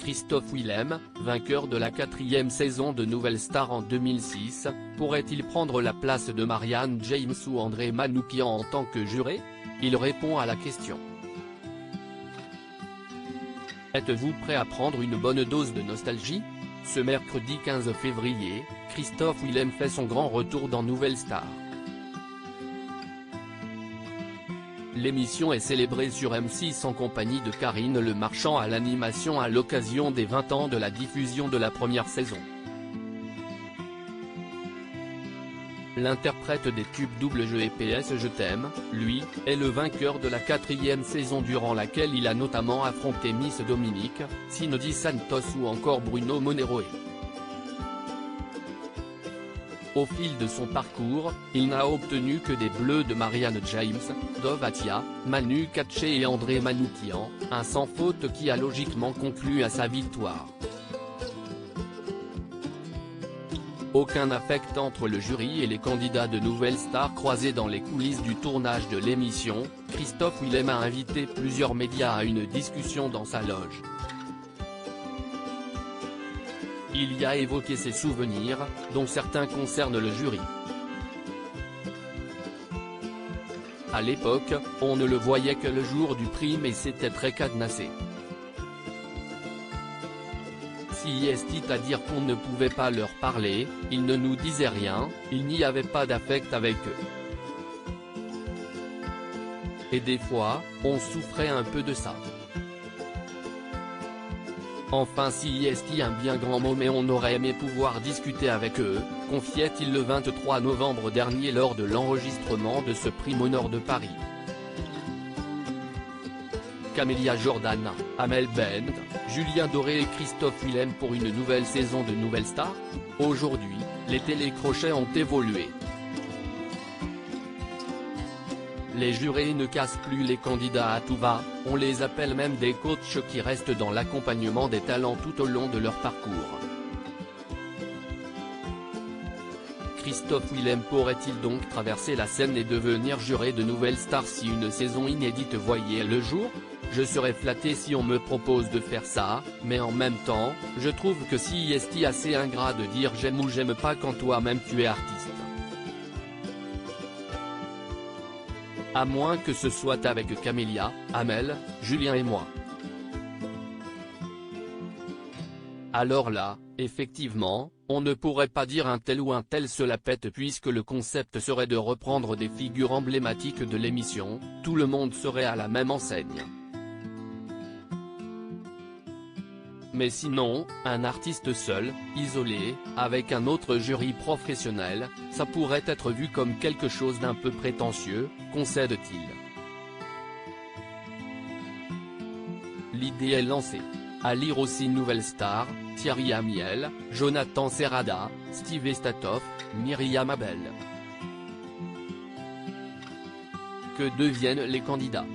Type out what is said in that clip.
Christophe Willem, vainqueur de la 4e saison de Nouvelle Star en 2006, pourrait-il prendre la place de Marianne James ou André Manoukian en tant que juré? Il répond à la question. Êtes-vous prêt à prendre une bonne dose de nostalgie? Ce mercredi 15 février, Christophe Willem fait son grand retour dans Nouvelle Star. L'émission est célébrée sur M6 en compagnie de Karine Le Marchand à l'animation à l'occasion des 20 ans de la diffusion de la première saison. L'interprète des tubes Double Jeu et PS Je t'aime, lui, est le vainqueur de la 4e saison durant laquelle il a notamment affronté Miss Dominique, Cindy Santos ou encore Bruno Moneroe. Au fil de son parcours, il n'a obtenu que des bleus de Marianne James, Dov Atia, Manu Katché et André Manoukian, un sans faute qui a logiquement conclu à sa victoire. Aucun affect entre le jury et les candidats de Nouvelle Star croisés dans les coulisses du tournage de l'émission. Christophe Willem a invité plusieurs médias à une discussion dans sa loge. Il y a évoqué ses souvenirs, dont certains concernent le jury. À l'époque, on ne le voyait que le jour du prix mais c'était très cadenassé. Si c'est-à-dire qu'on ne pouvait pas leur parler, ils ne nous disaient rien, il n'y avait pas d'affect avec eux. Et des fois, on souffrait un peu de ça. Enfin si est un bien grand mot mais on aurait aimé pouvoir discuter avec eux, confiait-il le 23 novembre dernier lors de l'enregistrement de ce prix Monor de Paris. Camélia Jordana, Amel Bent, Julien Doré et Christophe Willem pour une nouvelle saison de Nouvelle Star? Aujourd'hui, les télécrochets ont évolué. Les jurés ne cassent plus les candidats à tout va, on les appelle même des coachs qui restent dans l'accompagnement des talents tout au long de leur parcours. Christophe Willem pourrait-il donc traverser la scène et devenir juré de Nouvelle Star si une saison inédite voyait le jour? Je serais flatté si on me propose de faire ça, mais en même temps, je trouve que si est assez ingrat de dire j'aime ou j'aime pas quand toi-même tu es artiste. À moins que ce soit avec Camélia, Amel, Julien et moi. Alors là, effectivement, on ne pourrait pas dire un tel ou un tel se la pète puisque le concept serait de reprendre des figures emblématiques de l'émission, tout le monde serait à la même enseigne. Mais sinon, un artiste seul, isolé, avec un autre jury professionnel, ça pourrait être vu comme quelque chose d'un peu prétentieux, concède-t-il. L'idée est lancée. À lire aussi Nouvelle Star, Thierry Amiel, Jonathan Serrada, Steve Estatoff, Myriam Abel. Que deviennent les candidats?